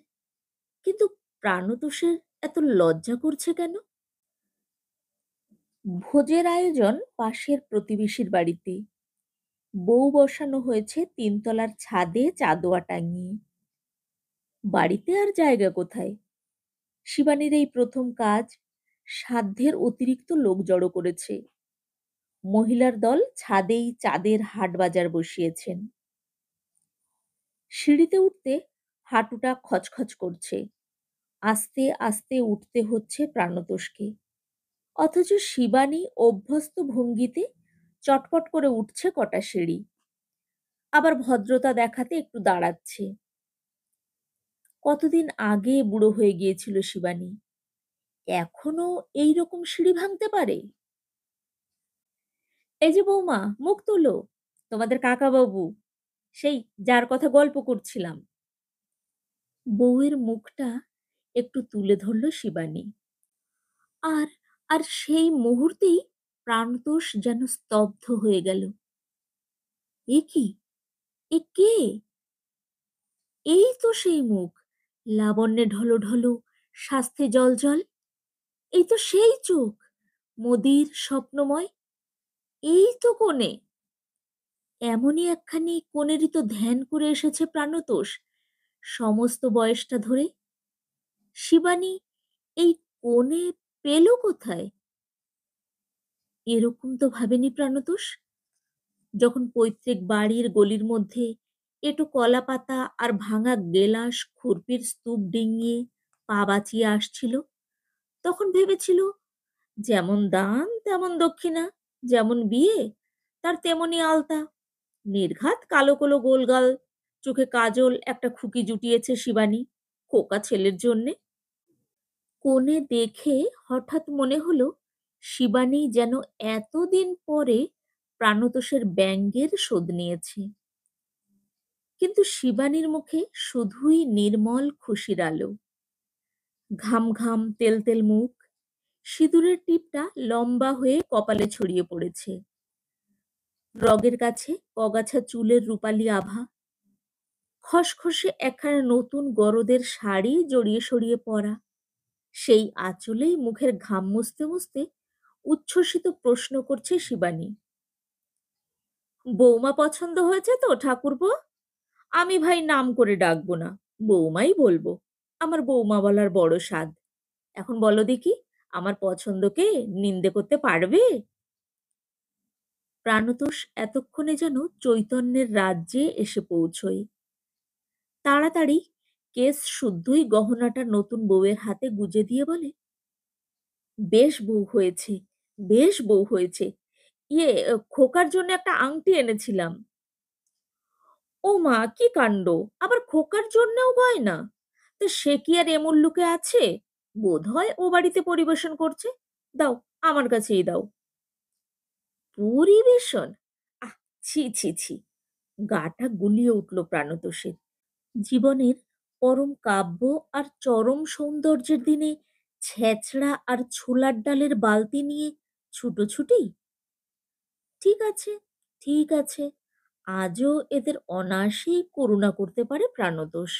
কিন্তু প্রাণতোষের এত লজ্জা করছে কেন? ভোজের আয়োজন পাশের প্রতিবেশীর বাড়িতে। বউ বসানো হয়েছে তিনতলার ছাদে চাঁদোয়া টাঙিয়ে। বাড়িতে আর জায়গা কোথায়? শিবানীর এই প্রথম কাজ। সাধ্যের অতিরিক্ত লোক জড়ো করেছে। মহিলার দল ছাদেই চাঁদের হাট বাজার বসিয়েছেন। সিঁড়িতে উঠতে হাঁটুটা খচখচ করছে। আস্তে আস্তে উঠতে হচ্ছে প্রাণতোষকে। অথচ শিবানী অভ্যস্ত ভঙ্গিতে চটপট করে উঠছে কটা সিঁড়ি। আবার ভদ্রতা দেখাতে একটু দাঁড়াচ্ছে। কতদিন আগে বুড়ো হয়ে গিয়েছিল শিবানী, এখনো এই রকম সিঁড়ি ভাঙতে পারে? এই যে বৌমা, মুখ তোলো, তোমাদের কাকাবাবু, সেই যার কথা গল্প করছিলাম। বউয়ের মুখটা একটু তুলে ধরল শিবানী। আর আর সেই মুহূর্তেই প্রাণতোষ যেন স্তব্ধ হয়ে গেল। এ কি? এ কে? এই তো সেই মুখ, লাবণ্যে ঢলঢল, স্বাস্থ্যে জ্বলজ্বল। এই তো সেই চোখ, মদির স্বপ্নময়। এই তো কোণে। এমনই একখানি কোণেরই তো ধ্যান করে এসেছে প্রাণতোষ সমস্ত বয়সটা ধরে। শিবানী এই কোণে পেল কোথায়? এরকম তো ভাবেনি প্রাণতোষ। যখন পৈতৃক বাড়ির গলির মধ্যে এঁটো কলা পাতা আর ভাঙা গেলাস খুরপির স্তূপ ডিঙিয়ে পা বাঁচিয়ে আসছিল, তখন ভেবেছিল যেমন দান তেমন দক্ষিণা, যেমন বিয়ে তার তেমনি আলতা। নির্ঘাত কালো কালো গোলগাল, চোখে কাজল, একটা খুকি জুটিয়েছে শিবানী খোকা ছেলের জন্যে। কোণে দেখে হঠাৎ মনে হলো শিবানী যেন এতদিন পরে প্রাণতোষের ব্যঙ্গের শোধ নিয়েছে। কিন্তু শিবানীর মুখে শুধুই নির্মল খুশির আলো। ঘাম ঘাম তেল তেল মুখ, সিঁদুরের টিপটা লম্বা হয়ে কপালে ছড়িয়ে পড়েছে। রগের কাছে কগাছা চুলের রূপালী আভা। খসখসে একখানা নতুন গরদের শাড়ি জড়িয়ে সরিয়ে পরা। সেই আঁচলেই মুখের ঘাম মুছতে মুছতে উচ্ছ্বসিত প্রশ্ন করছে শিবানী, বৌমা পছন্দ হয়েছে তো ঠাকুরপো? আমি ভাই নাম করে ডাকবো না, বৌমাই বলবো। আমার বৌমা বলার বড় সাধ। এখন বলো দেখি, আমার পছন্দকে নিন্দে করতে পারবে? প্রাণতোষ এতক্ষণে যেন চৈতন্যের রাজ্যে এসে পৌঁছয়। তাড়াতাড়ি কেস শুদ্ধই গহনাটা নতুন বউয়ের হাতে গুজে দিয়ে বলে, বেশ বউ হয়েছে, বেশ বউ হয়েছে। খোকার জন্য একটা আংটি এনেছিলাম। ও মা, কি কাণ্ড! আবার খোকার জন্যেও গয়না? তো সে কি আর এ মুল্লুকে আছে? বোধ হয় ও বাড়িতে পরিবেশন করছে। দাও, আমার কাছেই দাও। পরিবেশন? আহ, ছি ছি ছি! গাটা গুলিয়ে উঠল প্রাণতোষের। জীবনের পরম কাব্য আর চরম সৌন্দর্যের দিনে ছেঁচড়া আর ছোলার ডালের বালতি নিয়ে ছুটোছুটি? ঠিক আছে, ঠিক আছে, আজও এদের অনায়াসেই করুণা করতে পারে প্রাণতোষ।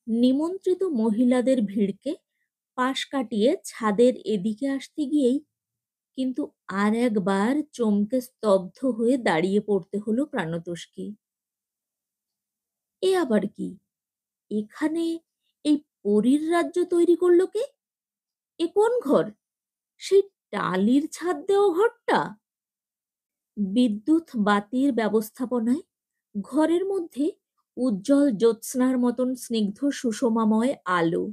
নিমন্ত্রিত মহিলাদের ভিড়কে পাশ কাটিয়ে ছাদের এদিকে আসতে গিয়েই কিন্তু আর একবার চমকে স্তব্ধ হয়ে দাঁড়িয়ে পড়তে হলো প্রাণতোষকে। এ আবার কি? এখানে এই পরীর রাজ্য তৈরি করলো কে? এ কোন ঘর? সেই টালির ছাদ দেওয়া ঘরটা? বিদ্যুৎ বাতির ব্যবস্থাপনায় ঘরের মধ্যে উজ্জ্বল জ্যোৎস্নার মতন স্নিগ্ধ সুষমাময় আলো।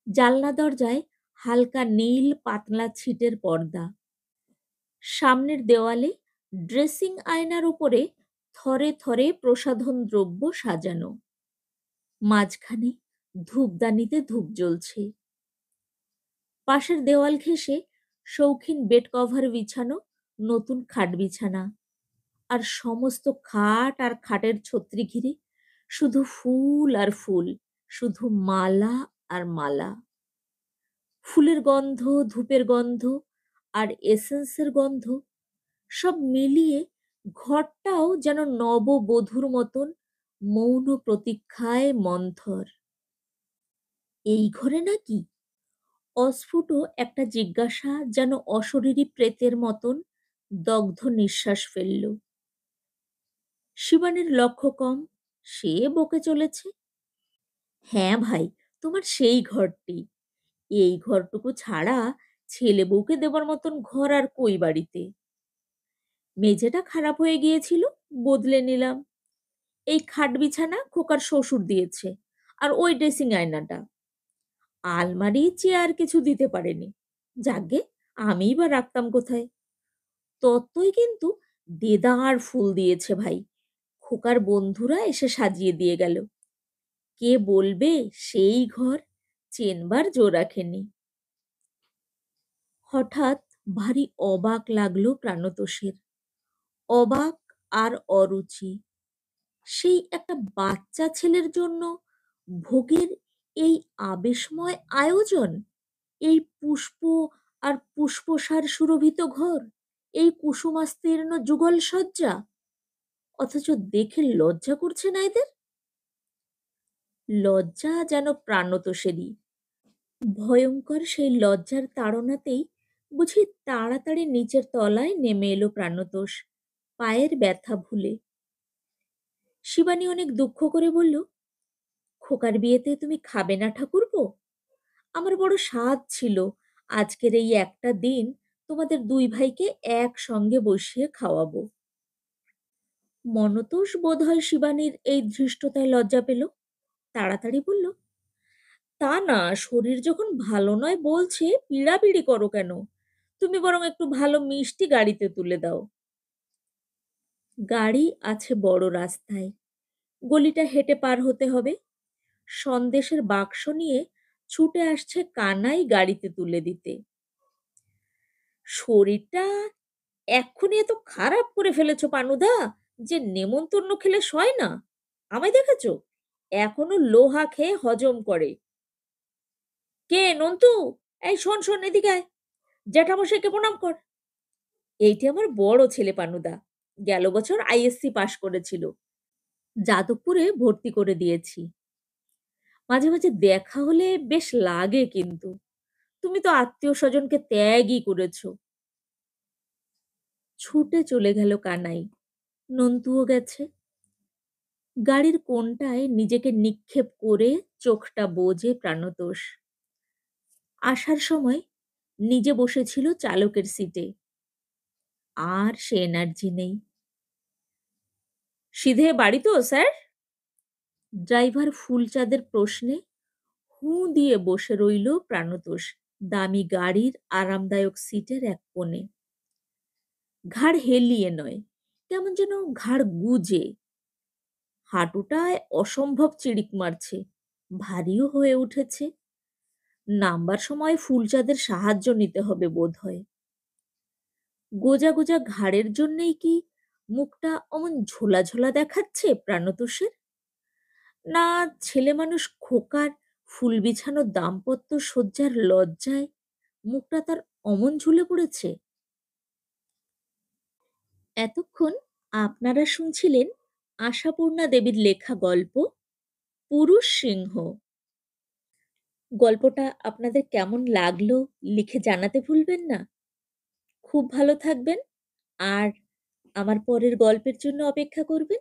জানলা দরজায় হালকা নীল পাতলা ছিটের পর্দা। সামনের দেওয়ালে ড্রেসিং আয়নার উপরে থরে থরে প্রসাধন দ্রব্য সাজানো। মাঝখানে ধূপদানিতে ধূপ জ্বলছে। পাশের দেওয়াল ঘেঁষে শৌখিন বেড কভার বিছানো নতুন খাট বিছানা। আর সমস্ত খাট আর খাটের ছত্রি ঘিরে শুধু ফুল আর ফুল, শুধু মালা আর মালা। ফুলের গন্ধ, ধূপের গন্ধ আর এসেন্সের গন্ধ সব মিলিয়ে ঘরটাও যেন নববধূর মতন মৌন প্রতীক্ষায় মন্থর। এই ঘরে নাকি? অস্ফুট একটা জিজ্ঞাসা যেন অশরীরী প্রেতের মতন দগ্ধ নিঃশ্বাস ফেলল। শিবানীর লক্ষ্য কম, সে বকে চলেছে, হ্যাঁ ভাই, তোমার সেই ঘরটি। এই ঘরটুকু ছাড়া ছেলে বউকে দেবার মতন ঘর আর কই বাড়িতে। মেঝেটা খারাপ হয়ে গিয়েছিল, বদলে নিলাম। এই খাট বিছানা খোকার শ্বশুর দিয়েছে, আর ওই ড্রেসিং আয়নাটা। আলমারি চেয়ার কিছু দিতে পারেনি। যাকগে, আমিই বা রাখতাম কোথায়? ততই কিন্তু দেদার ফুল দিয়েছে ভাই। খোকার বন্ধুরা এসে সাজিয়ে দিয়ে গেল। কে বলবে সেই ঘর চেনবার জো রাখেনি। হঠাৎ ভারী অবাক লাগলো প্রাণতোষের। অবাক আর অরুচি। সেই একটা বাচ্চা ছেলের জন্য ভোগের এই আবেশময় আয়োজন, এই পুষ্প আর পুষ্পসার সুরভিত ঘর, এই কুসুমাস্তীর্ণ যুগল সজ্জা, অথচ দেখে লজ্জা করছে না এদের। লজ্জা যেন প্রাণতোষেরই। ভয়ঙ্কর সেই লজ্জার তাড়নাতেই বুঝি তাড়াতাড়ি নিচের তলায় নেমে এলো প্রাণতোষ, পায়ের ব্যথা ভুলে। শিবানী অনেক দুঃখ করে বলল, খোকার বিয়েতে তুমি খাবে না ঠাকুরপো? আমার বড় সাধ ছিল আজকের এই একটা দিন তোমাদের দুই ভাইকে একসঙ্গে বসিয়ে খাওয়াবো। মনতোষ বোধ হয় শিবানীর এই ধৃষ্টতায় লজ্জা পেল, তাড়াতাড়ি বলল, তা না, শরীর যখন ভালো নয় বলছে পিড়াপিড়ি করো কেন? তুমি বরং একটু ভালো মিষ্টি গাড়িতে তুলে দাও। গাড়ি আছে বড় রাস্তায়, গলিটা হেঁটে পার হতে হবে। সন্দেশের বাক্স নিয়ে ছুটে আসছে কানাই গাড়িতে তুলে দিতে। শরীরটা এক্ষুনি এত খারাপ করে ফেলেছো পানুদা, যে নেমন্তন্ন খেলে সয় না। আমায় দেখেছো, এখনো লোহা খেয়ে হজম করে। কে নন্তু? এই শোন শোন, এদিকে আয়, জ্যাঠামশাইকে প্রণাম কর। এইটি আমার বড় ছেলে পানুদা, গেল বছর আইএসসি পাশ করেছিল, যাদবপুরে ভর্তি করে দিয়েছি। মাঝে মাঝে দেখা হলে বেশ লাগে, কিন্তু তুমি তো আত্মীয় স্বজনকে ত্যাগই করেছো। ছুটে চলে গেল কানাই। নন্তুও গেছে। গাড়ির কোণটায় নিজেকে নিক্ষেপ করে চোখটা বোজে প্রাণতোষ। আসার সময় নিজে বসেছিল চালকের সিটে। আর সে এনার্জি নেই। সিধে বাড়ি তো স্যার? ড্রাইভার ফুলচাঁদের প্রশ্নে হুঁ দিয়ে বসে রইল প্রাণতোষ দামি গাড়ির আরামদায়ক সিটের এক কোণে। ঘাড় হেলিয়ে নয়, কেমন যেন ঘাড় গুজে। হাঁটুটায় অসম্ভব চিড়িক মারছে, ভারীও হয়ে উঠেছে। নামবার সময় ফুলচাঁদের সাহায্য নিতে হবে বোধ হয়। গোজা গোজা ঘাড়ের জন্যেই কি মুখটা অমন ঝোলা ঝোলা দেখাচ্ছে প্রাণতোষের? না ছেলে মানুষ খোকার ফুল বিছানো দাম্পত্য শয্যার লজ্জায় মুখটা তার অমন ঝুলে পড়েছে? এতক্ষণ আপনারা শুনছিলেন আশাপূর্ণা দেবীর লেখা গল্প পুরুষ সিংহ। গল্পটা আপনাদের কেমন লাগলো লিখে জানাতে ভুলবেন না। খুব ভালো থাকবেন আর আমার পরের গল্পের জন্য অপেক্ষা করবেন।